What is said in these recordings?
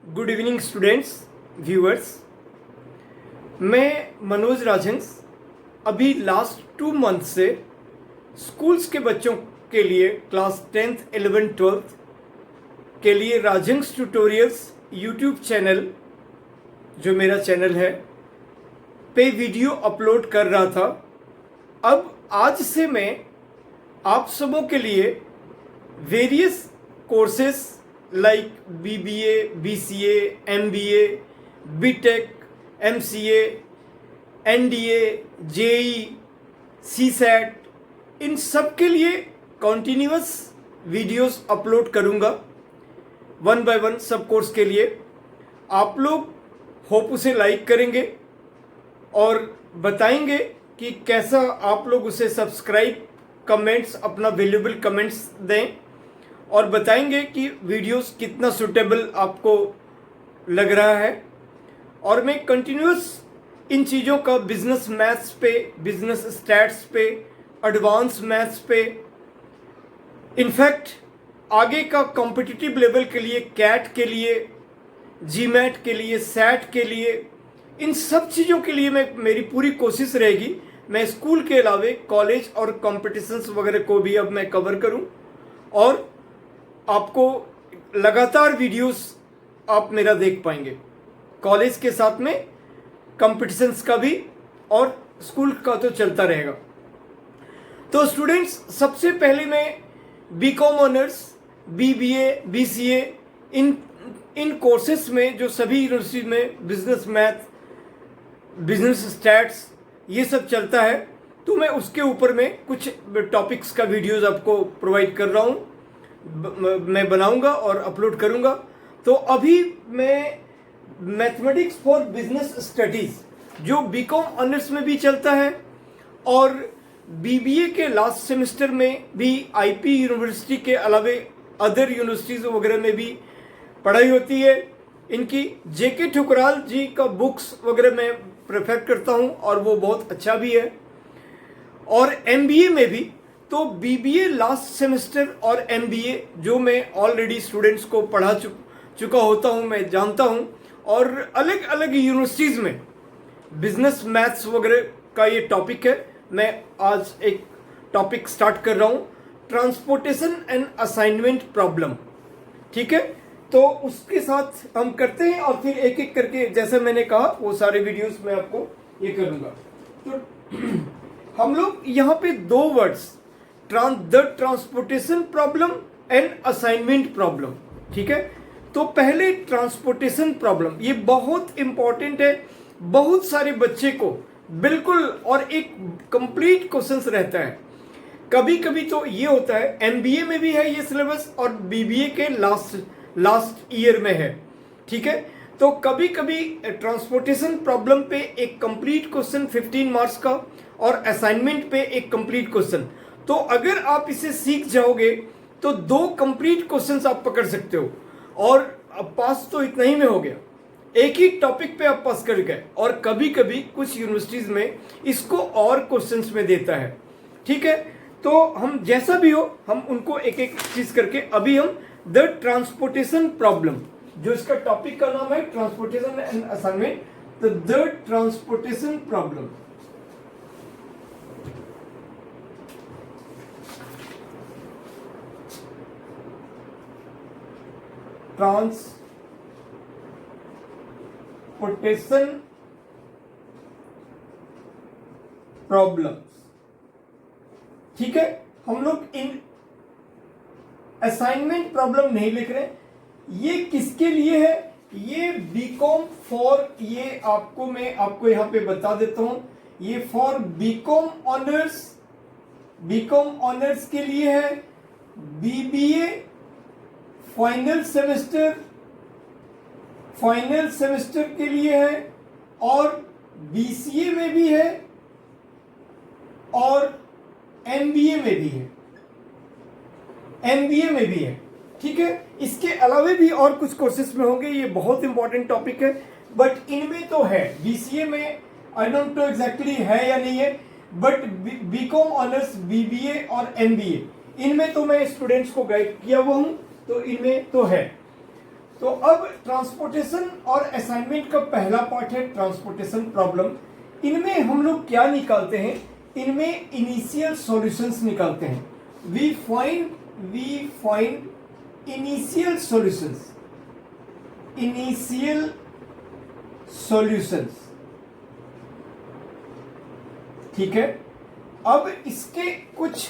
Good evening students, viewers. मैं मनोज राजहंस अभी last 2 month से स्कूल्स के बच्चों के लिए क्लास 10th, 11th, 12th के लिए राजहंस ट्यूटोरियल्स यूट्यूब चैनल, जो मेरा चैनल है, पे वीडियो अपलोड कर रहा था। अब आज से मैं आप सबों के लिए various courses like BBA, BCA, MBA, BTech, MCA, NDA, JEE, CSAT, इन सब के लिए कॉन्टिन्यूअस वीडियोस अपलोड करूंगा 1 बाय 1 सब कोर्स के लिए। आप लोग होप उसे लाइक करेंगे और बताएंगे कि कैसा आप लोग उसे सब्सक्राइब, कमेंट्स, अपना वैल्यूएबल कमेंट्स दें और बताएंगे कि वीडियोस कितना सूटेबल आपको लग रहा है। और मैं कंटिन्यूस इन चीज़ों का बिजनेस मैथ्स पे, बिजनेस स्टैट्स पे, एडवांस मैथ्स पे, इनफैक्ट आगे का कॉम्पिटिटिव लेवल के लिए, कैट के लिए, जीमैट के लिए, सैट के लिए, इन सब चीज़ों के लिए मेरी पूरी कोशिश रहेगी मैं स्कूल के अलावे कॉलेज और कॉम्पिटिशन्स वगैरह को भी अब मैं कवर करूं और आपको लगातार वीडियोस आप मेरा देख पाएंगे, कॉलेज के साथ में कॉम्पिटिशन्स का भी और स्कूल का तो चलता रहेगा। तो स्टूडेंट्स, सबसे पहले मैं बीकॉम ऑनर्स, BBA, BCA, इन कोर्सेस में जो सभी यूनिवर्सिटी में बिजनेस मैथ, बिजनेस स्टैट्स ये सब चलता है, तो मैं उसके ऊपर में कुछ टॉपिक्स का वीडियोस आपको प्रोवाइड कर रहा हूँ, मैं बनाऊंगा और अपलोड करूंगा। तो अभी मैं मैथमेटिक्स फॉर बिजनेस स्टडीज जो बीकॉम ऑनर्स में भी चलता है और BBA के लास्ट सेमेस्टर में भी IP यूनिवर्सिटी के अलावे अदर यूनिवर्सिटीज़ वगैरह में भी पढ़ाई होती है। इनकी JK ठुकराल जी का बुक्स वगैरह मैं प्रेफर करता हूं और वो बहुत अच्छा भी है। और MBA में भी तो BBA लास्ट सेमेस्टर और MBA जो मैं ऑलरेडी स्टूडेंट्स को पढ़ा चुका होता हूं, मैं जानता हूं। और अलग अलग यूनिवर्सिटीज़ में बिजनेस मैथ्स वगैरह का ये टॉपिक है। मैं आज एक टॉपिक स्टार्ट कर रहा हूं, ट्रांसपोर्टेशन एंड असाइनमेंट प्रॉब्लम। ठीक है, तो उसके साथ हम करते हैं और फिर एक एक करके, जैसे मैंने कहा, वो सारे वीडियोस मैं आपको ये करूंगा। तो हम लोग यहाँ पे 2 words, the transportation problem and assignment problem. ठीक है, तो पहले ट्रांसपोर्टेशन प्रॉब्लम, ये बहुत इंपॉर्टेंट है, बहुत सारे बच्चे को बिल्कुल, और एक कंप्लीट क्वेश्चंस रहता है। कभी कभी तो ये होता है, MBA में भी है ये सिलेबस और BBA के लास्ट ईयर में है। ठीक है, तो कभी कभी ट्रांसपोर्टेशन प्रॉब्लम पे एक कंप्लीट क्वेश्चन 15 मार्क्स का और असाइनमेंट पे एक कंप्लीट क्वेश्चन। तो अगर आप इसे सीख जाओगे तो 2 कंप्लीट क्वेश्चंस आप पकड़ सकते हो और पास तो इतना ही में हो गया, एक ही टॉपिक पे आप पास कर गए। और कभी कभी कुछ यूनिवर्सिटीज में इसको और क्वेश्चंस में देता है। ठीक है, तो हम जैसा भी हो, हम उनको एक एक चीज करके, अभी हम द ट्रांसपोर्टेशन प्रॉब्लम, जो इसका टॉपिक का नाम है ट्रांसपोर्टेशन एंड असाइनमेंट, तो the transportation problem. Transportation problems. ठीक है, हम लोग इन असाइनमेंट प्रॉब्लम नहीं लिख रहे। ये किसके लिए है? ये बीकॉम फॉर, ये आपको मैं आपको यहां पे बता देता हूं, ये फॉर बीकॉम ऑनर्स के लिए है, BBA फाइनल सेमेस्टर के लिए है और BCA में भी है और MBA में भी है। ठीक है, इसके अलावे भी और कुछ कोर्सेज में होंगे, ये बहुत इंपॉर्टेंट टॉपिक है, बट इनमें तो है। BCA में आई डोंट नो एग्जैक्टली है या नहीं है, बट बीकॉम ऑनर्स, BBA और MBA, इनमें तो मैं स्टूडेंट्स को गाइड किया हुआ हूं, तो इनमें तो है। तो अब ट्रांसपोर्टेशन और असाइनमेंट का पहला पार्ट है ट्रांसपोर्टेशन प्रॉब्लम। इनमें हम लोग क्या निकालते हैं, इनमें इनिशियल सॉल्यूशंस निकालते हैं। We find initial solutions. ठीक है, अब इसके कुछ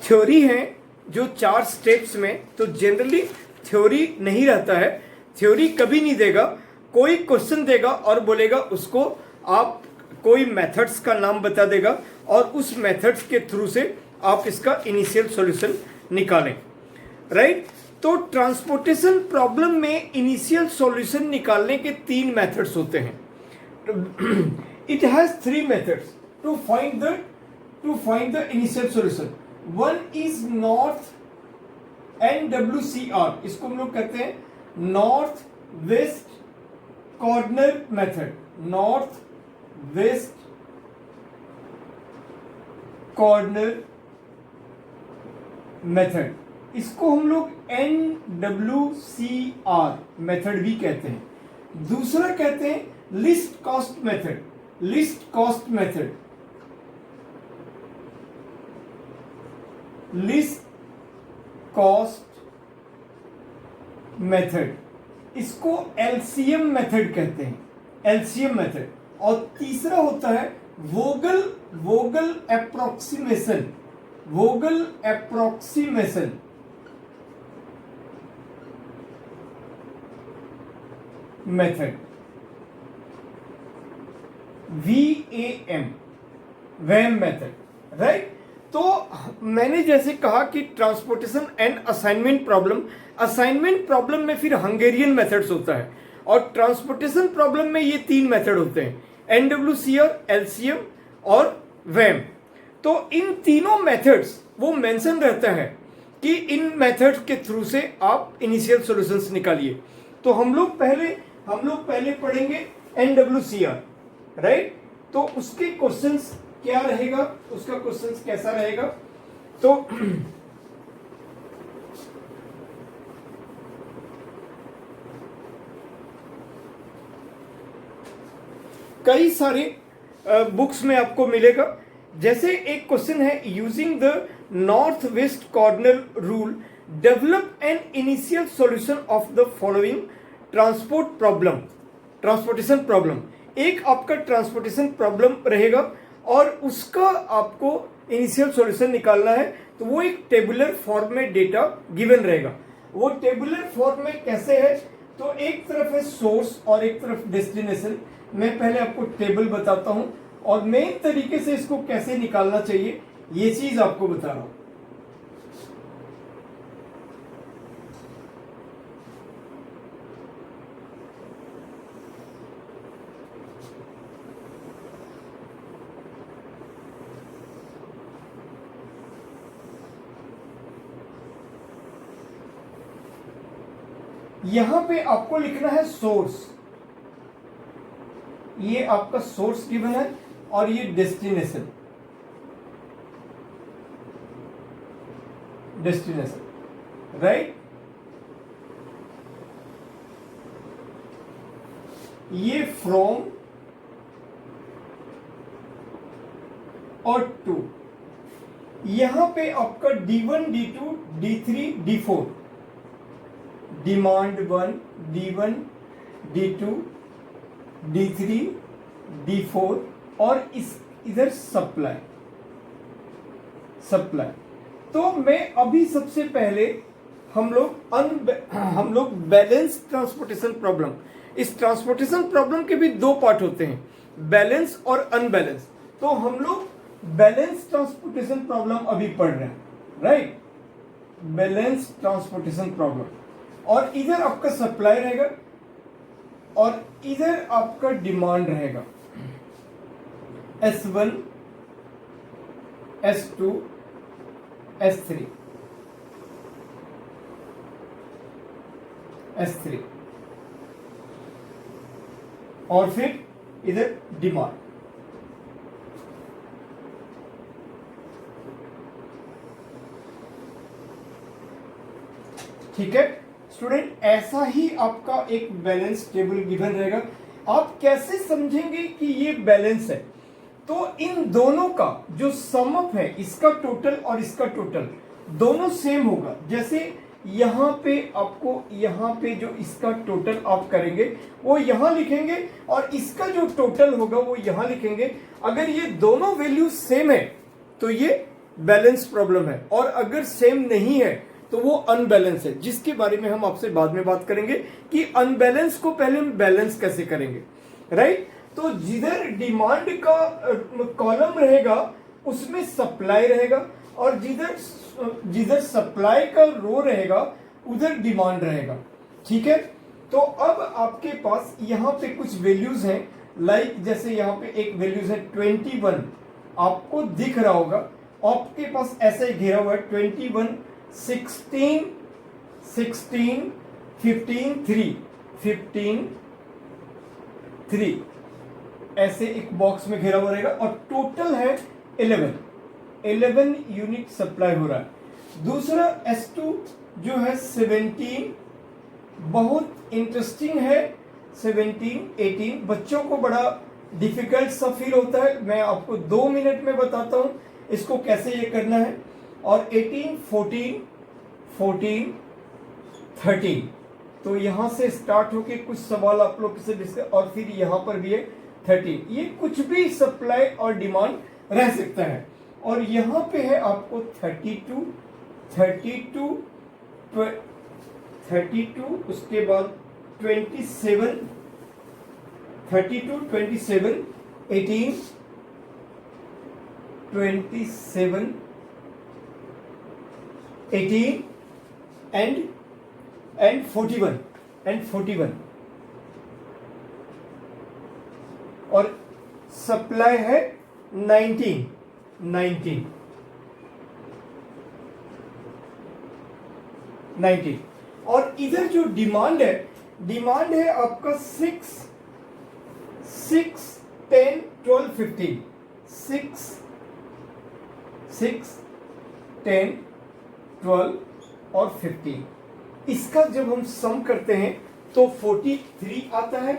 थ्योरी हैं जो 4 स्टेप्स में, तो जनरली थ्योरी नहीं रहता है, थ्योरी कभी नहीं देगा, कोई क्वेश्चन देगा और बोलेगा उसको आप कोई मेथड्स का नाम बता देगा और उस मेथड्स के थ्रू से आप इसका इनिशियल सॉल्यूशन निकालें, राइट। तो ट्रांसपोर्टेशन प्रॉब्लम में इनिशियल सॉल्यूशन निकालने के 3 मेथड्स होते हैं। It has 3 methods to find the initial solution. One is north NWCR, इसको हम लोग कहते हैं north west corner method. North west corner method, इसको हम लोग NWCR मेथड भी कहते हैं। दूसरा कहते हैं least cost method. Least cost method, least cost method, इसको LCM मेथड कहते हैं, LCM मेथड। और तीसरा होता है Vogel approximation. Vogel approximation method, VAM, VAM method, right. तो मैंने जैसे कहा कि ट्रांसपोर्टेशन एंड असाइनमेंट प्रॉब्लम में फिर हंगेरियन मेथड्स होता है, और ट्रांसपोर्टेशन प्रॉब्लम में ये 3 मेथड होते हैं, NWCR, LCM और वैम। तो इन तीनों मेथड्स वो मेंशन रहता है कि इन मेथड्स के थ्रू से आप इनिशियल सॉल्यूशंस निकालिए। तो हम लोग पहले पढ़ेंगे NWCR, राइट। तो उसके क्वेश्चंस क्या रहेगा, उसका क्वेश्चंस कैसा रहेगा, तो कई सारे बुक्स में आपको मिलेगा। जैसे एक क्वेश्चन है, using the north west corner rule develop an initial solution of the following transportation problem. एक आपका ट्रांसपोर्टेशन प्रॉब्लम रहेगा और उसका आपको इनिशियल सॉल्यूशन निकालना है, तो वो एक टेबुलर फॉर्म में डेटा गिवन रहेगा। वो टेबुलर फॉर्म में कैसे है, तो एक तरफ है सोर्स और एक तरफ डेस्टिनेशन। मैं पहले आपको टेबल बताता हूं और मेन तरीके से इसको कैसे निकालना चाहिए ये चीज आपको बता रहा हूं। यहां पे आपको लिखना है सोर्स, ये आपका सोर्स गिवन है और ये डेस्टिनेशन, राइट। ये फ्रॉम और टू, यहां पे आपका D1, D2, D3, D4, demand 1, D1, D2, D3, D4 और इधर सप्लाई। तो मैं अभी सबसे पहले हम लोग बैलेंस ट्रांसपोर्टेशन प्रॉब्लम, इस ट्रांसपोर्टेशन प्रॉब्लम के भी 2 पार्ट होते हैं, बैलेंस और अनबैलेंस। तो हम लोग बैलेंस ट्रांसपोर्टेशन प्रॉब्लम अभी पढ़ रहे हैं, राइट। बैलेंस ट्रांसपोर्टेशन प्रॉब्लम, और इधर आपका सप्लाई रहेगा और इधर आपका डिमांड रहेगा, S1, S2, S3, और फिर इधर डिमांड। ठीक है, स्टूडेंट ऐसा ही आपका एक बैलेंस टेबल गिवन रहेगा। आप कैसे समझेंगे कि ये बैलेंस है? तो इन दोनों का जो सम अप है, इसका टोटल और इसका टोटल दोनों सेम होगा। जैसे यहाँ पे आपको, यहाँ पे जो इसका टोटल आप करेंगे वो यहाँ लिखेंगे और इसका जो टोटल होगा वो यहाँ लिखेंगे। अगर ये दोनों वैल्यू सेम है तो ये बैलेंस प्रॉब्लम है, और अगर सेम नहीं है तो वो अनबैलेंस है, जिसके बारे में हम आपसे बाद में बात करेंगे कि अनबैलेंस को पहले हम बैलेंस कैसे करेंगे, राइट। तो जिधर डिमांड का कॉलम रहेगा उसमें सप्लाई रहेगा, और जिधर सप्लाई का रो रहेगा उधर डिमांड रहेगा, ठीक है। तो अब आपके पास यहाँ पे कुछ वैल्यूज हैं, लाइक जैसे यहाँ पे एक वैल्यूज है 21, आपको दिख रहा होगा, आपके पास ऐसा ही घेरा हुआ है 21, 16, 16, 15, 3, ऐसे एक बॉक्स में घेरा हुआ रहेगा, और टोटल है 11 यूनिट सप्लाई हो रहा है। दूसरा S2 जो है 17, बहुत इंटरेस्टिंग है। 17, 18 बच्चों को बड़ा डिफिकल्ट सा फील होता है, मैं आपको 2 मिनट में बताता हूं इसको कैसे ये करना है। और 18, 14, 13, तो यहां से स्टार्ट होके कुछ सवाल आप लोग से डिस्कस, और फिर यहां पर भी है 13। ये कुछ भी सप्लाई और डिमांड रह सकता है। और यहां पे है आपको 32, 32, उसके बाद 27, 32, 27, 18, 27, 18 and 41, और सप्लाई है 19, और इधर जो डिमांड है आपका 6, 10, 12, 15, 6, 10, 12 और 15। इसका जब हम सम करते हैं तो 43 आता है,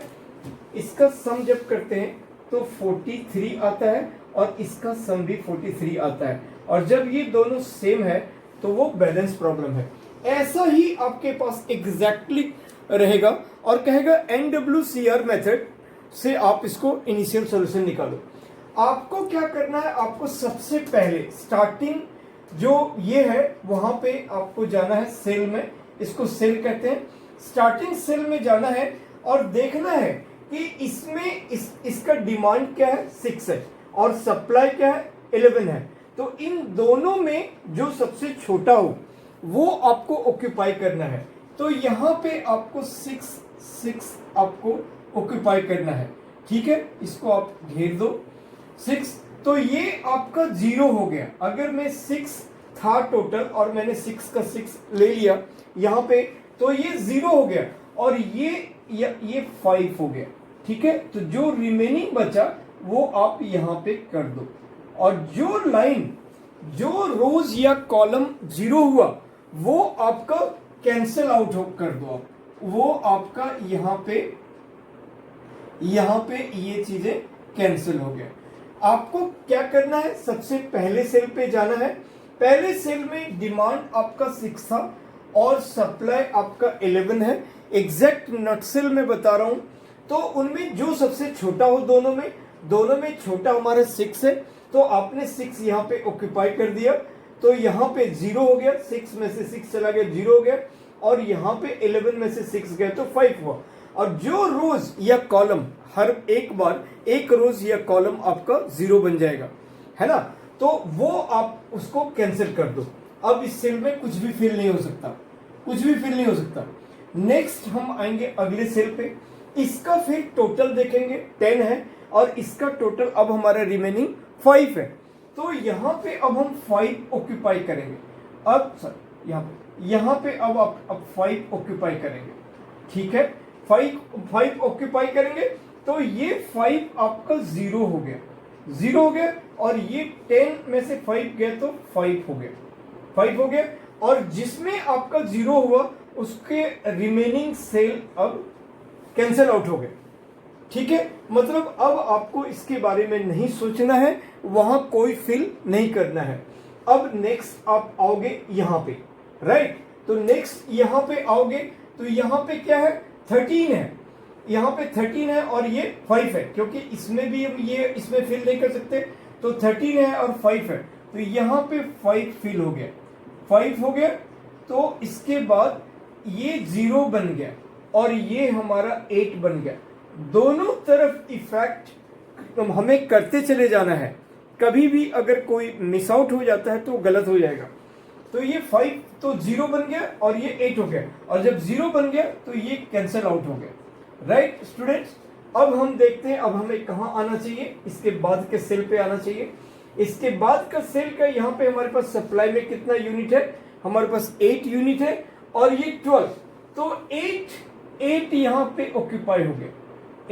इसका सम जब करते हैं तो 43 आता है, और इसका सम भी 43 आता है, और जब ये दोनों सेम है तो वो बैलेंस प्रॉब्लम है। ऐसा ही आपके पास एग्जैक्टली रहेगा, और कहेगा NWCR मेथड से आप इसको इनिशियल सॉल्यूशन निकालो। आपको क्या करना है, आपको सबसे पहले स्टार्टिंग जो ये है वहां पे आपको जाना है सेल में, इसको सेल कहते हैं। स्टार्टिंग सेल में जाना है और देखना है कि इसमें इसका डिमांड क्या है, 6 है, और सप्लाई क्या है, 11 है। तो इन दोनों में जो सबसे छोटा हो वो आपको ऑक्यूपाई करना है। तो यहाँ पे आपको 6 आपको ऑक्यूपाई करना है, ठीक है। इसको आप घेर दो 6, तो ये आपका 0 हो गया। अगर मैं 6 था टोटल और मैंने 6 का 6 ले लिया यहाँ पे, तो ये 0 हो गया, और ये 5 हो गया, ठीक है। तो जो रिमेनिंग बचा वो आप यहाँ पे कर दो, और जो लाइन, जो रोज या कॉलम 0 हुआ वो आपका कैंसिल आउट कर दो आप, वो आपका यहाँ पे ये चीजें कैंसिल हो गया। आपको क्या करना है, सबसे पहले सेल पे जाना है। पहले सेल में डिमांड आपका 6 था और सप्लाई आपका 11 है। एग्जैक्ट नटसेल में बता रहा हूं, तो उनमें जो सबसे छोटा हो, दोनों में छोटा हमारा 6 है, तो आपने 6 यहाँ पे ऑक्यूपाई कर दिया, तो यहाँ पे 0 हो गया, 6 में से 6 चला गया, 0 हो गया, और यहाँ पे 11 में से 6 गया तो 5 हुआ। और जो रोज या कॉलम, हर एक बार एक रोज या कॉलम आपका 0 बन जाएगा, है ना। तो वो आप उसको कैंसिल कर दो। अब इस सेल में कुछ भी फिल नहीं हो सकता, नेक्स्ट हम आएंगे अगले सेल पे, इसका फिर टोटल देखेंगे 10 है, और इसका टोटल अब हमारा रिमेनिंग 5 है। तो यहाँ पे अब हम 5 ऑक्यूपाई करेंगे। अब सर यहाँ पे अब आप 5 ऑक्यूपाई करेंगे, ठीक है। 5 ऑक्यूपाई करेंगे, तो ये 5 आपका 0 हो गया, और ये 10 में से 5 गया तो 5 हो गया, और जिसमें आपका 0 हुआ उसके रिमेनिंग सेल अब कैंसिल आउट हो गए। ठीक है, मतलब अब आपको इसके बारे में नहीं सोचना है, वहां कोई फिल नहीं करना है। अब नेक्स्ट आप आओगे यहाँ पे, राइट। तो नेक्स्ट यहाँ पे आओगे तो यहाँ पे क्या है, 13 है, यहाँ पे 13 है और ये 5 है, क्योंकि इसमें भी हम ये इसमें फिल नहीं कर सकते, तो 13 है और 5 है, तो यहाँ पे 5 फिल हो गया, 5 हो गया। तो इसके बाद ये 0 बन गया और ये हमारा 8 बन गया। दोनों तरफ इफेक्ट हमें करते चले जाना है, कभी भी अगर कोई मिस आउट हो जाता है तो गलत हो जाएगा। तो ये 5 तो 0 बन गया और ये 8 हो गया, और जब 0 बन गया तो ये कैंसिल आउट हो गया, राइट स्टूडेंट्स। अब हम देखते हैं अब हमें कहाँ आना चाहिए, इसके बाद के सेल पे आना चाहिए। इसके बाद का सेल का यहाँ पे हमारे पास सप्लाई में कितना यूनिट है, हमारे पास 8 यूनिट है और ये 12, तो 8 यहाँ पे ऑक्यूपाई हो गया,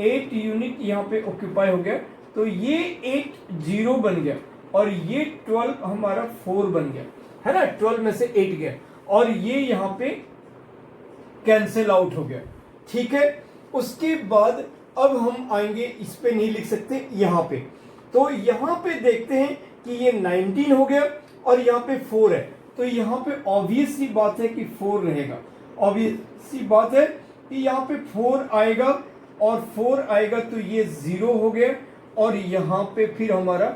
8 यूनिट यहाँ पे ऑक्यूपाई हो गया, तो ये 8 0 बन गया और ये 12 हमारा 4 बन गया, है ना, 12 में से 8 गया और ये यहाँ पे कैंसिल आउट हो गया। ठीक है, उसके बाद अब हम आएंगे, इस पे नहीं लिख सकते यहाँ पे, तो यहाँ पे देखते हैं कि ये 19 हो गया और यहाँ पे 4 है, तो यहाँ पे ऑब्वियस सी बात है कि 4 रहेगा, ऑब्वियस सी बात है कि यहाँ पे 4 आएगा और 4 आएगा तो ये 0 हो गया और यहाँ पे फिर हमारा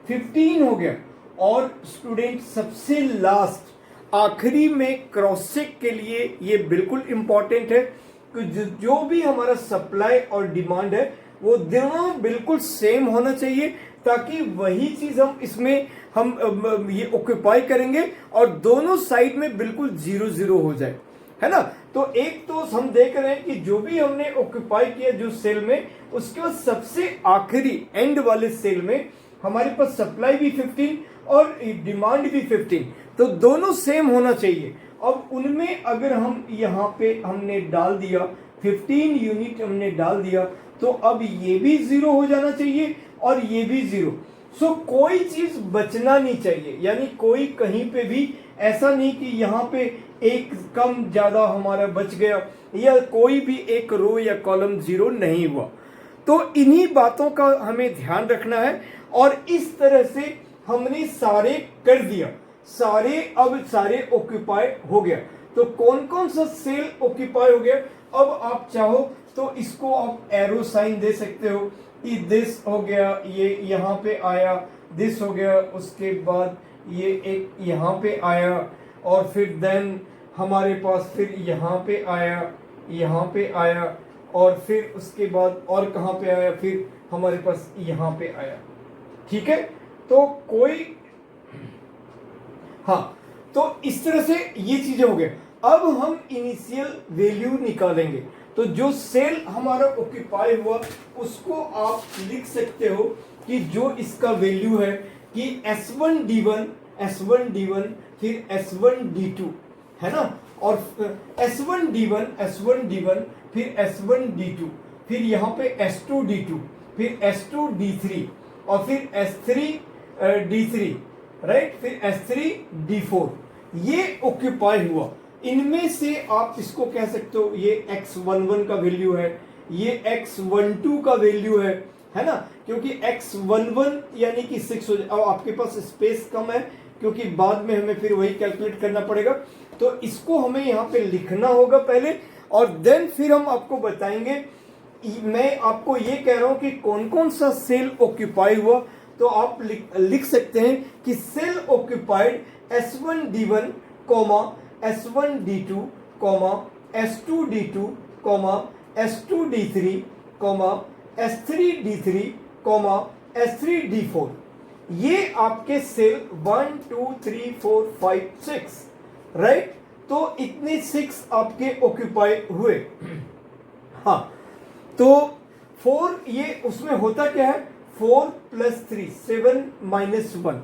15 हो गया। और स्टूडेंट सबसे लास्ट आखिरी में क्रॉस चेक के लिए ये बिल्कुल इंपॉर्टेंट है कि जो भी हमारा सप्लाई और डिमांड है वो दोनों बिल्कुल सेम होना चाहिए, ताकि वही चीज हम इसमें हम ये ऑक्यूपाई करेंगे और दोनों साइड में बिल्कुल 0-0 हो जाए, है ना। तो एक तो हम देख रहे हैं कि जो भी हमने ऑक्यूपाई किया जो सेल में, उसके बाद सबसे आखिरी एंड वाले सेल में हमारे पास सप्लाई भी 15 और डिमांड भी 15, तो दोनों सेम होना चाहिए। अब उनमें अगर हम यहाँ पे हमने डाल दिया 15 यूनिट हमने डाल दिया, तो अब ये भी 0 हो जाना चाहिए और ये भी 0। सो कोई चीज बचना नहीं चाहिए, यानी कोई कहीं पे भी ऐसा नहीं कि यहाँ पे एक कम ज्यादा हमारा बच गया या कोई भी एक रो या कॉलम 0 नहीं हुआ। तो इन्हीं बातों का हमें ध्यान रखना है और इस तरह से हमने सारे कर दिया, सारे ऑक्यूपाई हो गया। तो कौन कौन सा सेल ऑक्यूपाई हो गया, अब आप चाहो तो इसको आप एरो साइन दे सकते हो कि दिस हो गया, ये यहाँ पे आया, दिस हो गया, उसके बाद ये एक यहाँ पे आया और फिर देन हमारे पास फिर यहाँ पे आया, यहाँ पे आया और फिर उसके बाद और कहाँ पे आया, फिर हमारे पास यहाँ पे आया। ठीक है, तो कोई हाँ, तो इस तरह से ये चीजें हो गए। अब हम इनिशियल वैल्यू निकालेंगे, तो जो सेल हमारा ऑक्यूपाई हुआ उसको आप लिख सकते हो कि जो इसका वैल्यू है कि S1D1 फिर S1D2, है ना, और S1D1 फिर S1D2, फिर यहाँ पे S2D2, फिर S2D3 और फिर S3D3, राइट, फिर S3D4, ये ऑक्यूपाई हुआ। इनमें से आप इसको कह सकते हो ये X11 का वैल्यू है, ये X12 का वैल्यू है ना, क्योंकि X11 यानी कि 6 हो जाए। अब आपके पास स्पेस कम है क्योंकि बाद में हमें फिर वही कैलकुलेट करना पड़ेगा, तो इसको हमें यहाँ पे लिखना होगा पहले और देन फिर हम आपको बताएंगे। मैं आपको ये कह रहा हूं कि कौन कौन सा सेल ऑक्यूपाई हुआ, तो आप लिख सकते हैं कि cell occupied S1D1, S1D2, S2D2, S2D3, S3D3, S3D4, ये आपके सेल 1 2 3 4 5 6, राइट। तो इतने 6 आपके ऑक्यूपाई हुए। हाँ, तो 4 ये उसमें होता क्या है, 4 + 3 7 - 1,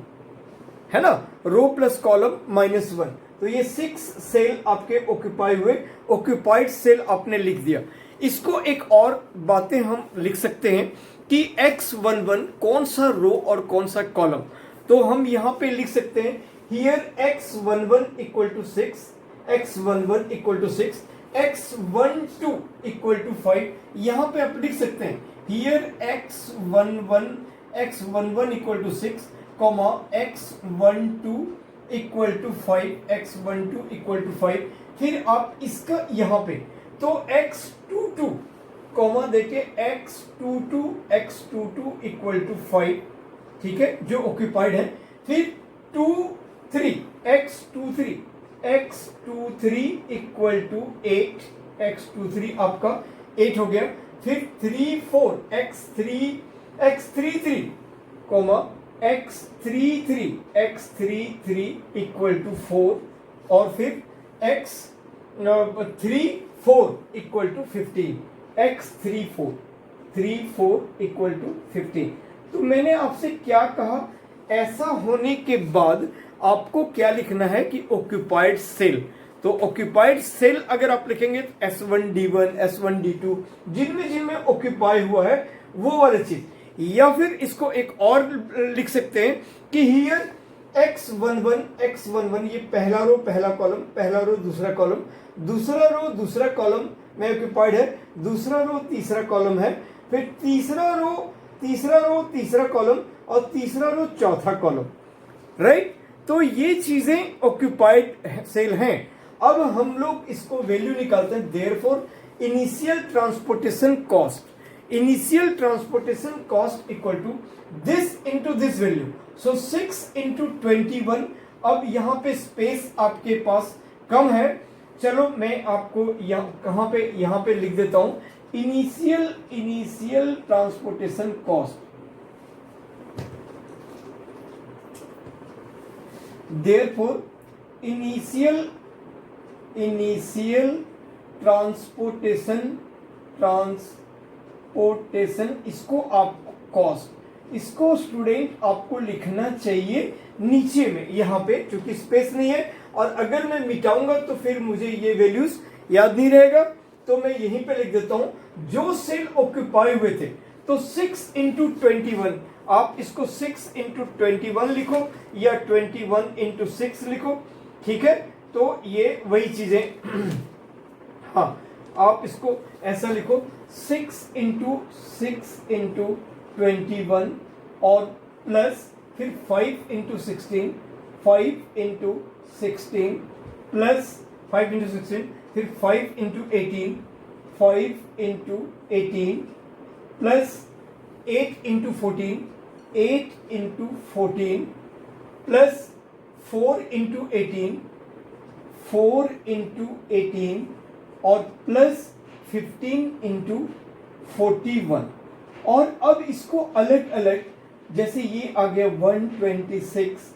है ना, रो प्लस कॉलम -1, तो ये 6 सेल आपके ऑक्यूपाई हुए। ऑक्यूपाइड सेल आपने लिख दिया। इसको एक और बातें हम लिख सकते हैं कि X11 कौन सा रो और कौन सा कॉलम, तो हम यहां पे लिख सकते हैं here X11 = 6 x11 equal to 6, x12 equal to 5। यहाँ पे आप लिख सकते हैं here x11 equal to 6, comma x12 equal to 5, x12 equal to 5। फिर आप इसका यहाँ पे तो x22 कॉमा देके x22 इक्वल टू 5, ठीक है, जो ऑक्यूपाइड है। फिर 23 इक्वल टू 8, x23 आपका 8 हो गया। फिर x33 comma x33 equal to 4, और फिर x34 equal to 15, x34 equal to 15। तो मैंने आपसे क्या कहा, ऐसा होने के बाद आपको क्या लिखना है कि ऑक्यूपाइड सेल। तो ऑक्यूपाइड सेल अगर आप लिखेंगे तो S1D1, S1D2 जिनमें ऑक्यूपाई हुआ है वो वाली चीज, या फिर इसको एक और लिख सकते हैं कि हियर x11 ये पहला रो पहला कॉलम, पहला रो दूसरा कॉलम, दूसरा रो दूसरा कॉलम में ऑक्यूपाइड है, दूसरा रो तीसरा कॉलम है, फिर तीसरा रो तीसरा कॉलम, और तीसरा रो चौथा कॉलम, राइट। तो ये चीजें ऑक्यूपाइड सेल हैं। अब हम लोग इसको वैल्यू निकालते हैं, therefore initial transportation cost equal to this into this value. So 6 into 21। अब यहाँ पे स्पेस आपके पास कम है, चलो मैं आपको कहाँ पे यहाँ पे लिख देता हूं initial transportation cost. Therefore initial transportation इसको आप कॉस्ट, इसको स्टूडेंट आपको लिखना चाहिए नीचे में यहाँ पे, क्योंकि स्पेस नहीं है, और अगर मैं मिटाऊंगा तो फिर मुझे ये वैल्यूज याद नहीं रहेगा। तो मैं यहीं पे लिख देता हूं जो सेल ऑक्यूपाई हुए थे। तो 6 इंटू 21, आप इसको 6 इंटू 21 लिखो या 21 इंटू 6 लिखो, ठीक है। तो ये वही चीजें हाँ, आप इसको ऐसा लिखो 6 इंटू 21 और प्लस फिर 5 इंटू 16 प्लस 5 इंटू 16, फिर 5 into 18 plus 8 into 14 plus 4 into 18 और प्लस 15 इंटू 41। और अब इसको अलग अलग, जैसे ये आ गया 126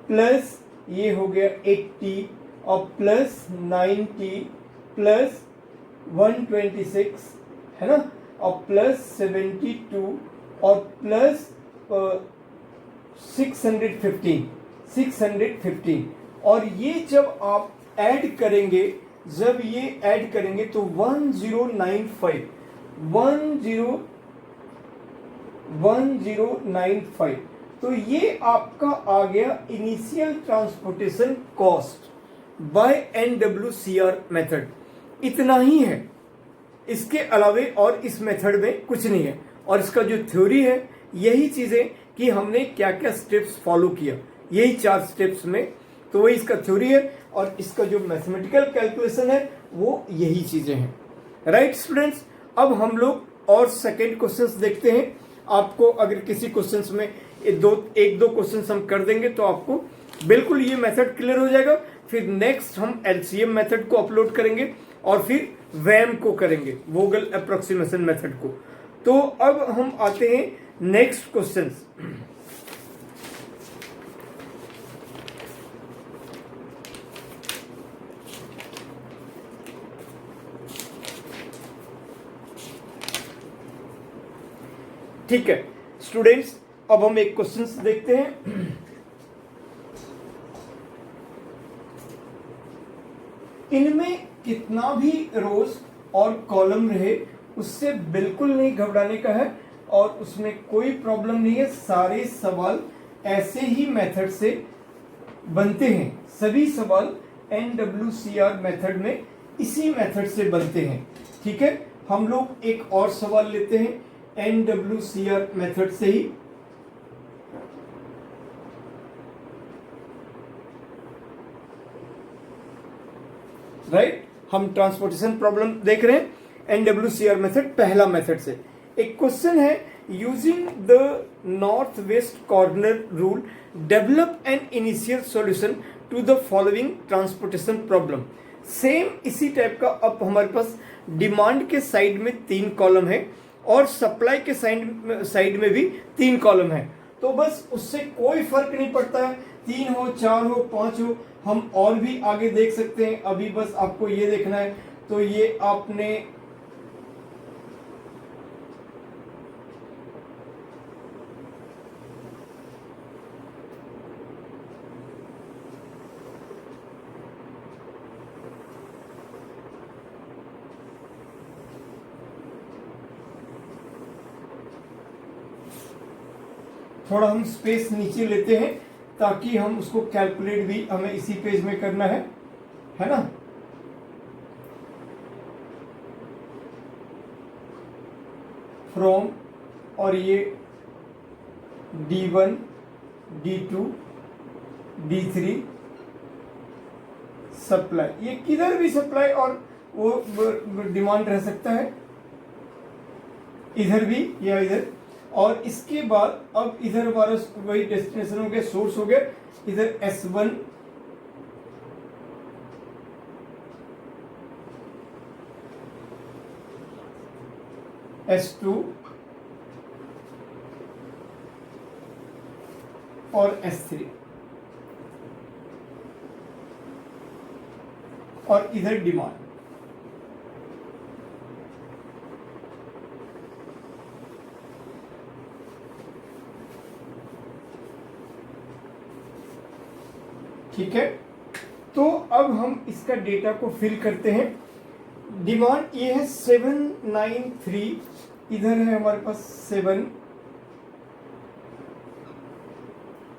प्लस ये हो गया 80 और प्लस 90 प्लस 126 है ना, और प्लस 72 और प्लस 615। और ये जब आप ऐड करेंगे, तो 1095। तो ये आपका आ गया initial transportation cost by NWCR method. इतना ही है, इसके अलावे और इस मेथड में कुछ नहीं है। और इसका जो थ्योरी है, यही चीजें कि हमने क्या क्या स्टेप्स फॉलो किया, यही 4 स्टेप्स में, तो वही इसका थ्योरी है। और इसका जो मैथमेटिकल कैलकुलेशन है वो यही चीजें हैं, राइट स्टूडेंट्स। अब हम लोग और सेकेंड क्वेश्चंस देखते हैं। आपको अगर किसी क्वेश्चंस में एक दो क्वेश्चंस हम कर देंगे तो आपको बिल्कुल ये मेथड क्लियर हो जाएगा। फिर नेक्स्ट हम LCM मेथड को अपलोड करेंगे और फिर वैम को करेंगे, वोगल अप्रोक्सीमेशन मेथड को। तो अब हम आते हैं नेक्स्ट क्वेश्चंस। ठीक है स्टूडेंट्स, अब हम एक क्वेश्चन देखते हैं। इनमें कितना भी रोज और कॉलम रहे उससे बिल्कुल नहीं घबराने का है और उसमें कोई प्रॉब्लम नहीं है। सारे सवाल ऐसे ही मेथड से बनते हैं, सभी सवाल NWCR मेथड में इसी मेथड से बनते हैं। ठीक है, हम लोग एक और सवाल लेते हैं NWCR मेथड से ही। राइट, हम ट्रांसपोर्टेशन प्रॉब्लम देख रहे हैं NWCR मेथड, पहला मेथड से। एक क्वेश्चन है, using the north west corner rule develop an initial solution to the following transportation problem. Same इसी टाइप का अब हमारे पास डिमांड के साइड में 3 कॉलम है और सप्लाई के साइड में भी 3 कॉलम है। तो बस उससे कोई फर्क नहीं पड़ता है, 3 हो, 4 हो, 5 हो, हम और भी आगे देख सकते हैं। अभी बस आपको ये देखना है। तो ये आपने थोड़ा हम स्पेस नीचे लेते हैं ताकि हम उसको कैलकुलेट भी हमें इसी पेज में करना है ना। फ्रॉम, और ये D1, D2, D3 सप्लाई, ये किधर भी सप्लाई और वो डिमांड रह सकता है, इधर भी या इधर। और इसके बाद अब इधर हमारा वही डेस्टिनेशन हो गया, सोर्स हो गया, इधर S1, S2 और S3, और इधर डिमांड। ठीक है, तो अब हम इसका डेटा को फिल करते हैं। डिमांड ये है 793, इधर है हमारे पास 7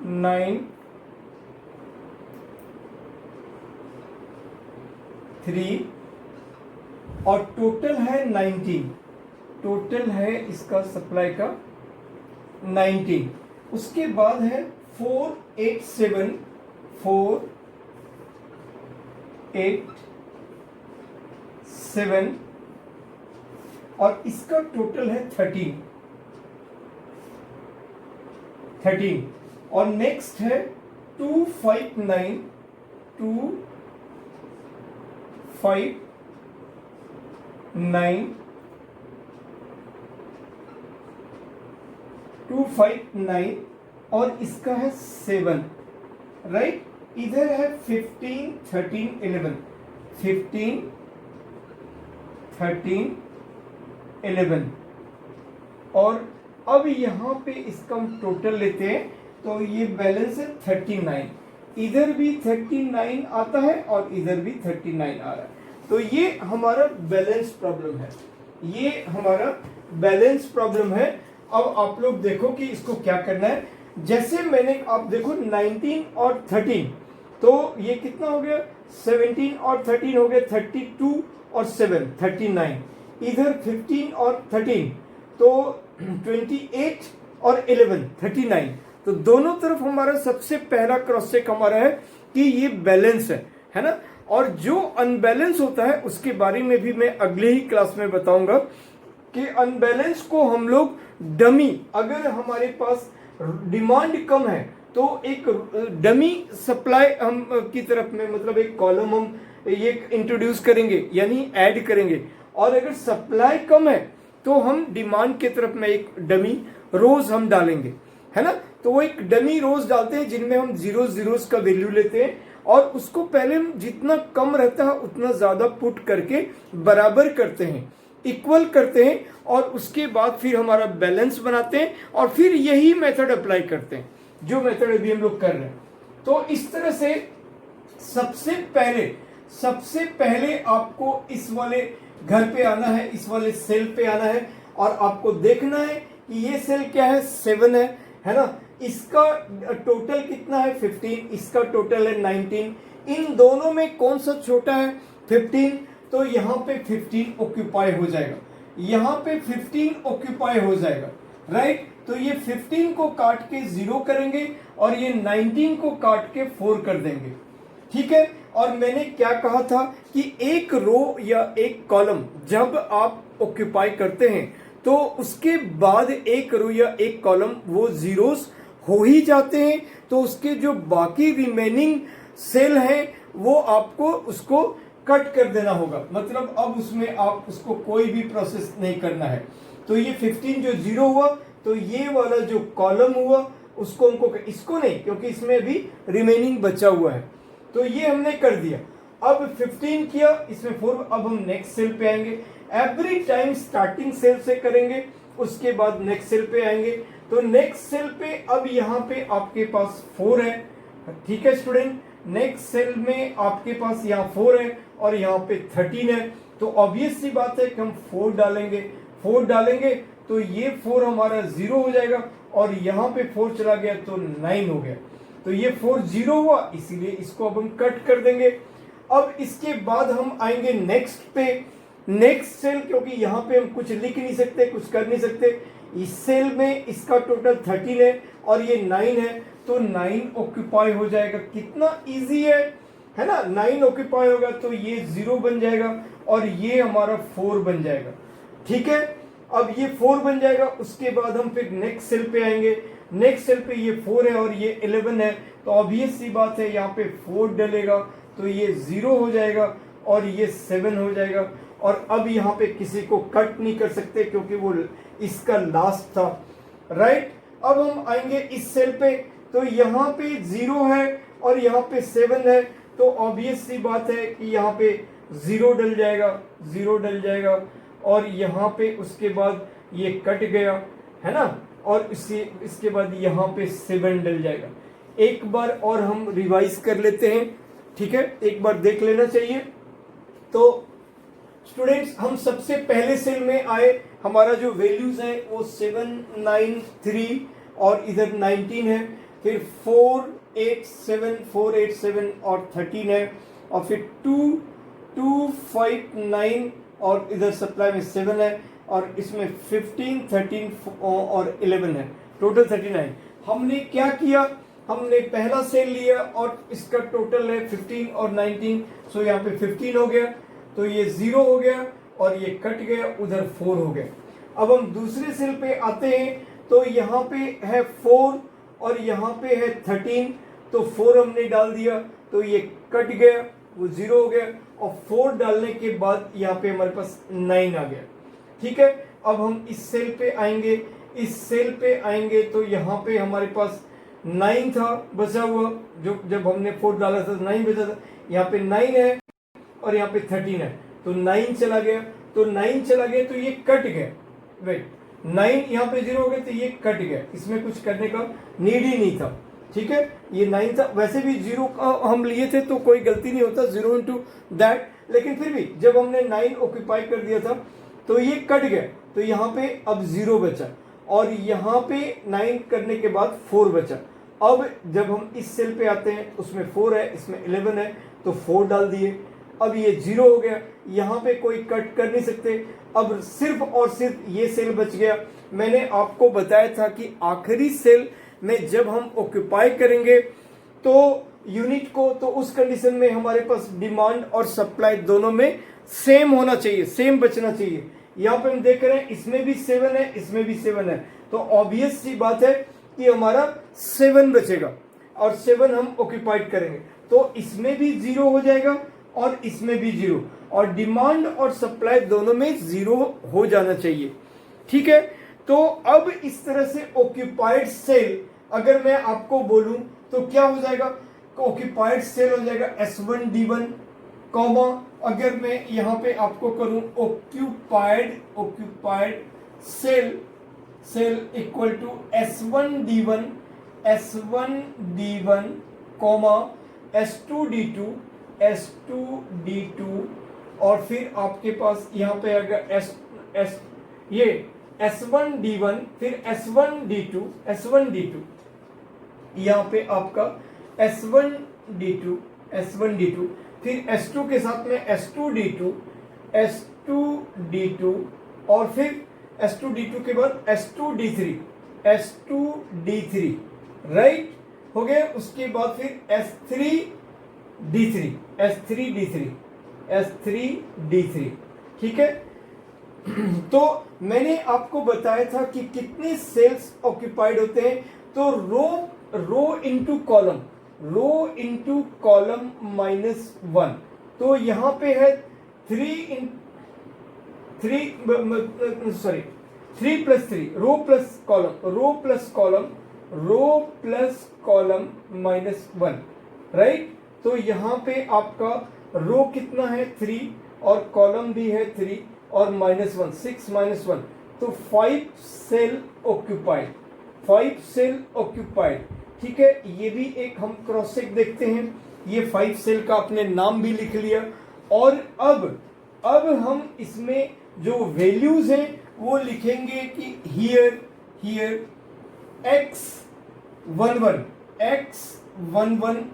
9 3 और टोटल है 19, टोटल है इसका सप्लाई का 19। उसके बाद है 487 और इसका टोटल है 13। और नेक्स्ट है 259 और इसका है 7। राइट, इधर है 15 13 11 15 13 11। और अब यहाँ पे इसका हम टोटल लेते हैं तो ये बैलेंस है 39, इधर भी 39 आता है और इधर भी 39 आ रहा है। तो ये हमारा बैलेंस प्रॉब्लम है, ये हमारा बैलेंस प्रॉब्लम है। अब आप लोग देखो कि इसको क्या करना है। जैसे मैंने, आप देखो 19 और 13, तो ये कितना हो गया, 17 और 13 हो गया 32 और 7 39, इधर 15 और 13 तो 28 और 11 39। तो दोनों तरफ हमारा सबसे पहला क्रॉस चेक हमारा है कि ये बैलेंस है ना। और जो अनबैलेंस होता है उसके बारे में भी मैं अगले ही क्लास में बताऊंगा कि अनबैलेंस को हम लोग डमी, अगर हमारे पास डिमांड कम है तो एक डमी सप्लाई हम की तरफ में, मतलब एक कॉलम हम ये इंट्रोड्यूस करेंगे यानी ऐड करेंगे। और अगर सप्लाई कम है तो हम डिमांड की तरफ में एक डमी रोज हम डालेंगे, है ना। तो वो एक डमी रोज डालते हैं जिनमें हम जीरोस का वैल्यू लेते हैं और उसको पहले हम जितना कम रहता है उतना ज्यादा पुट करके बराबर करते हैं, इक्वल करते हैं, और उसके बाद फिर हमारा बैलेंस बनाते हैं और फिर यही मेथड अप्लाई करते हैं जो मेथड अभी हम लोग कर रहे हैं। तो इस तरह से सबसे पहले आपको इस वाले घर पे आना है, इस वाले सेल पे आना है और आपको देखना है कि ये सेल क्या है, 7 है ना। इसका टोटल कितना है 15, इसका टोटल है 19, इन दोनों में कौन सा छोटा है 15, तो यहाँ पे 15 ऑक्यूपाई हो जाएगा, यहाँ पे 15 ऑक्यूपाई हो जाएगा, राइट। तो ये 15 को काट के 0 करेंगे और ये 19 को काट के 4 कर देंगे, ठीक है। और मैंने क्या कहा था कि एक रो या एक कॉलम जब आप ऑक्यूपाई करते हैं तो उसके बाद एक रो या एक कॉलम वो जीरोस हो ही जाते हैं, तो उसके जो बाकी रिमेनिंग सेल हैं वो आपको उसको कट कर देना होगा, मतलब अब उसमें आप उसको कोई भी प्रोसेस नहीं करना है। तो ये 15 जो 0 हुआ तो ये वाला जो कॉलम हुआ उसको हमको, इसको नहीं क्योंकि इसमें भी रिमेनिंग बचा हुआ है, तो ये हमने कर दिया। अब 15 किया, इसमें 4, अब हम नेक्स्ट सेल पे आएंगे, एवरी टाइम स्टार्टिंग सेल से करेंगे, उसके बाद नेक्स्ट सेल पे आएंगे। तो नेक्स्ट सेल पे अब यहाँ पे आपके पास 4 है, ठीक है स्टूडेंट। नेक्स्ट सेल में आपके पास यहाँ 4 है और यहाँ पे 13 है, तो ऑब्वियस सी बात है कि हम 4 डालेंगे तो ये 4 हमारा 0 हो जाएगा और यहाँ पे 4 चला गया तो 9 हो गया, तो ये 4 0 हुआ, इसीलिए इसको अब हम कट कर देंगे। अब इसके बाद हम आएंगे नेक्स्ट पे, नेक्स्ट सेल, क्योंकि यहाँ पे हम कुछ लिख नहीं सकते, कुछ कर नहीं सकते। इस सेल में इसका टोटल 13 है और ये 9 है, तो 9 ऑक्यूपाई हो जाएगा। कितना इजी है ना, 9 ऑक्यूपाई होगा तो ये 0 बन जाएगा और ये हमारा 4 बन जाएगा, ठीक है। अब ये 4 बन जाएगा, उसके बाद हम फिर नेक्स्ट सेल पे आएंगे, नेक्स्ट सेल पे ये 4 है और ये 11 है, तो ऑब्वियस सी बात है यहाँ पे 4 डलेगा तो ये 0 हो जाएगा और ये 7 हो जाएगा। और अब यहाँ पे किसी को कट नहीं कर सकते क्योंकि वो इसका लास्ट था, राइट। अब हम आएंगे इस सेल पे, तो यहाँ पे 0 है और यहाँ पे 7 है, तो ऑब्वियस सी बात है कि यहाँ पे 0 डल जाएगा और यहाँ पे उसके बाद ये कट गया, है ना, और इसके बाद यहाँ पे 7 डल जाएगा। एक बार और हम रिवाइज कर लेते हैं, ठीक है, एक बार देख लेना चाहिए। तो स्टूडेंट्स हम सबसे पहले सेल में आए, हमारा जो वैल्यूज है वो 7, 9, 3 और इधर 19 है, फिर 4, 8, 7 और 13 है, और फिर 2, 2, 5, 9 और इधर सप्लाई में 7 है, और इसमें 15, 13 और 11 है, टोटल 39। हमने क्या किया, हमने पहला सेल लिया और इसका टोटल है 15 और 19, सो यहाँ पे 15 हो गया, तो ये 0 हो गया और ये कट गया, उधर 4 हो गया। अब हम दूसरे सेल पे आते हैं, तो यहाँ पे है 4 और यहाँ पे है 13, तो 4 हमने डाल दिया तो ये कट गया, वो 0 हो गया, और 4 डालने के बाद यहाँ पे हमारे पास 9 आ गया, ठीक है। अब हम इस सेल पे आएंगे, इस सेल पे आएंगे तो यहाँ पे हमारे पास 9 था बचा हुआ, जो जब हमने 4 डाला था 9 बचा था, यहाँ पे 9 है और यहाँ पे 13 है, तो 9 चला गया, तो 9 चला गया तो ये कट गया, वेट 9 यहाँ पे 0 हो गया तो ये कट गया, इसमें कुछ करने का नीड ही नहीं था, ठीक है। ये 9 था, वैसे भी 0 का हम लिए थे तो कोई गलती नहीं होता, 0 into दैट, लेकिन फिर भी जब हमने 9 ऑक्यूपाई कर दिया था तो ये कट गया, तो यहाँ पे अब 0 बचा, और यहाँ पे 9 करने के बाद 4 बचा। अब जब हम इस सेल पे आते हैं उसमें 4 है, इसमें 11 है, तो 4 डाल दिए, अब ये 0 हो गया, यहाँ पे कोई कट कर नहीं सकते, अब सिर्फ और सिर्फ ये सेल बच गया। मैंने आपको बताया था कि आखिरी सेल में जब हम ऑक्यूपाई करेंगे तो यूनिट को, तो उस कंडीशन में हमारे पास डिमांड और सप्लाई दोनों में सेम होना चाहिए, सेम बचना चाहिए। यहाँ पे हम देख रहे हैं इसमें भी 7 है, इसमें भी 7 है, तो ऑब्वियस सी बात है कि हमारा 7 बचेगा और 7 हम ऑक्यूपाइड करेंगे, तो इसमें भी 0 हो जाएगा और इसमें भी 0, और डिमांड और सप्लाई दोनों में 0 हो जाना चाहिए, ठीक है। तो अब इस तरह से ऑक्यूपाइड सेल अगर मैं आपको बोलूं तो क्या हो जाएगा, ऑक्यूपाइड सेल हो जाएगा S1D1, कॉमा अगर मैं यहाँ पे आपको करूं occupied cell equal to S1D1 comma S2D2 और फिर आपके पास यहाँ पे अगर ये S1D1 फिर S1D2 यहाँ पे आपका S1D2 S1D2, फिर S2 के साथ में S2D2 S2D2 और फिर S2D2 के बाद S2D3 S2D3, राइट, हो गया। उसके बाद फिर S3D3 S3D3 S3D3, ठीक है। तो मैंने आपको बताया था कि कितने सेल्स ऑक्यूपाइड होते हैं, तो रो इनटू कॉलम -1, तो यहां पे है 3 प्लस 3 रो प्लस कॉलम -1, राइट। तो यहां पे आपका रो कितना है 3 और कॉलम भी है 3 और -1 6 -1, तो 5 सेल ऑक्यूपाइड, ठीक है। ये भी एक हम क्रॉस चेक देखते हैं, ये 5 सेल का आपने नाम भी लिख लिया। और अब हम इसमें जो वैल्यूज हैं वो लिखेंगे कि here x11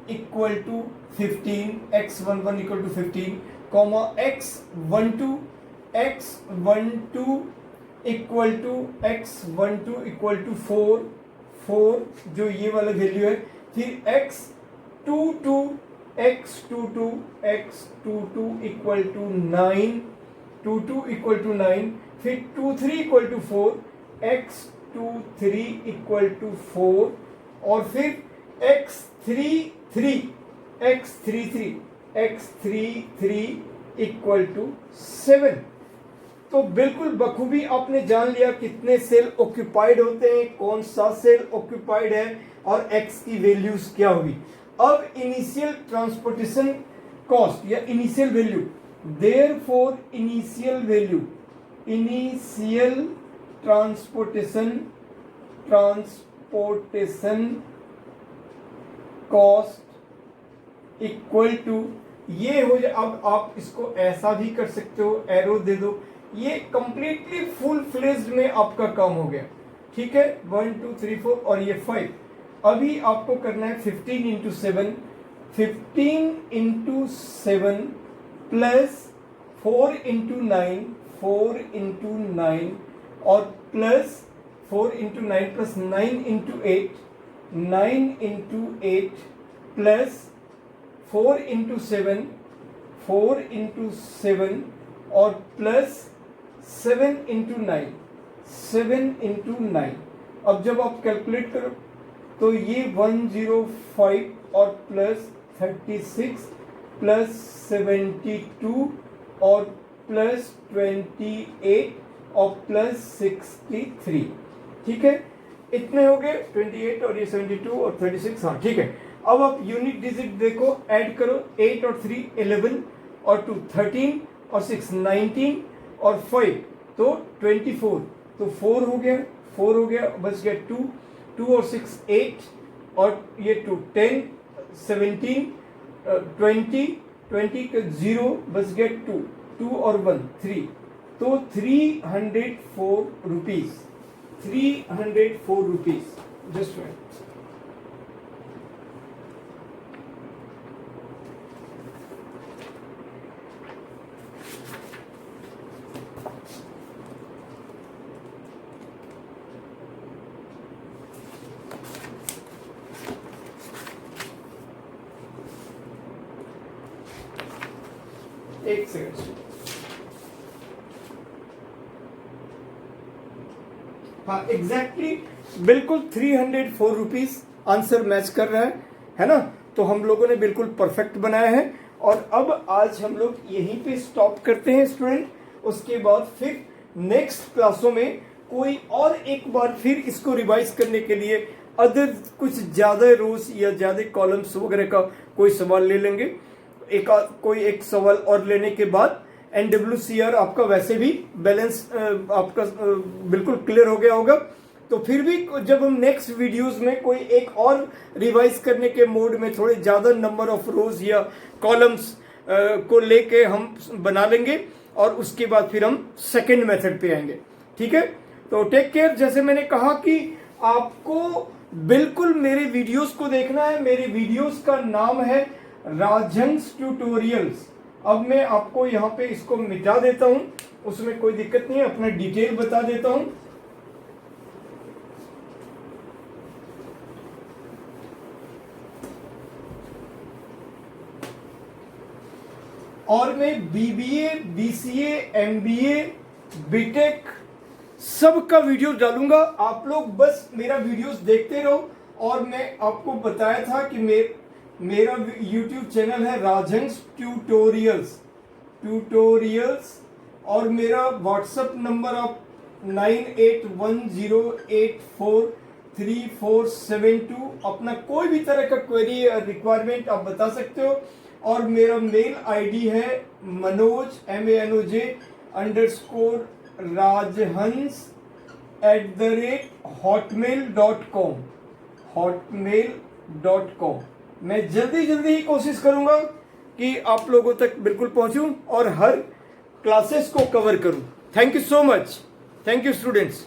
equal to 15 comma x12 equal to 4 जो ये वाला वैल्यू है। फिर x22 इक्वल टू 9, फिर 23 equal to 4 x23 equal to 4 और फिर x33 इक्वल टू 7। तो बिल्कुल बखूबी आपने जान लिया कितने सेल ऑक्यूपाइड होते हैं, कौन सा सेल ऑक्यूपाइड है और x की वैल्यूज क्या होगी। अब इनिशियल ट्रांसपोर्टेशन कॉस्ट या initial value, therefore initial transportation cost equal to ये हो जाए। अब आप इसको ऐसा भी कर सकते हो, एरो दे दो, ये कंप्लीटली फुल फ्लेज्ड में आपका काम हो गया, ठीक है। 1 2 3 4 और ये 5। अभी आपको करना है 15 इंटू 7 प्लस 4 इंटू 9 और plus 4 into 9 plus 9 into 8 plus 4 into 7 और प्लस 7 इंटू 9। अब जब आप कैलकुलेट करो तो ये 105 और प्लस 36 प्लस 72 और प्लस 28 और प्लस 63, ठीक है। इतने हो गए 28 और ये 72 और 36, हाँ ठीक है। अब आप यूनिट डिजिट देखो, ऐड करो 8 और 3 11 और 2 13 और 6 19 और 5 तो 24, तो 4 हो गया, बच गया 2 और 6 8 और ये 2 10 17 20 का 0 बच गया 2 और 1 3, तो 304 रुपीज जस्ट राइट। एक सेकंड, हाँ एग्जैक्टली बिल्कुल 304 रुपीज आंसर मैच कर रहा है ना। तो हम लोगों ने बिल्कुल परफेक्ट बनाया है और अब आज हम लोग यहीं पे स्टॉप करते हैं स्टूडेंट। उसके बाद फिर नेक्स्ट क्लासों में कोई और एक बार फिर इसको रिवाइज करने के लिए अदर कुछ ज्यादा रोज या ज्यादा कॉलम्स वगैरह का कोई सवाल ले लेंगे। कोई एक सवाल और लेने के बाद NWCR आपका वैसे भी बैलेंस आपका बिल्कुल क्लियर हो गया होगा। तो फिर भी जब हम नेक्स्ट वीडियोस में कोई एक और रिवाइज करने के मोड में थोड़े ज़्यादा नंबर ऑफ रोज या कॉलम्स को लेके हम बना लेंगे और उसके बाद फिर हम सेकंड मेथड पे आएंगे, ठीक है। तो टेक केयर। जैसे मैंने कहा कि आपको बिल्कुल मेरे वीडियोस को देखना है। मेरे वीडियोस का नाम है राजहंस ट्यूटोरियल्स। अब मैं आपको यहाँ पे इसको मिटा देता हूँ, उसमें कोई दिक्कत नहीं है, अपना डिटेल बता देता हूँ। और मैं बीबीए, बीसीए, एमबीए, बीटेक सब का वीडियो डालूंगा। आप लोग बस मेरा वीडियोस देखते रहो। और मैं आपको बताया था कि मेरा यूट्यूब चैनल है राजहंस ट्यूटोरियल्स और मेरा व्हाट्सएप नंबर आप 9810843472। अपना कोई भी तरह का क्वेरी या रिक्वायरमेंट आप बता सकते हो। और मेरा मेल आईडी है manoj@hotmail.com। मैं जल्दी ही कोशिश करूंगा कि आप लोगों तक बिल्कुल पहुंचूं और हर क्लासेस को कवर करूं। Thank you so much. Thank you students.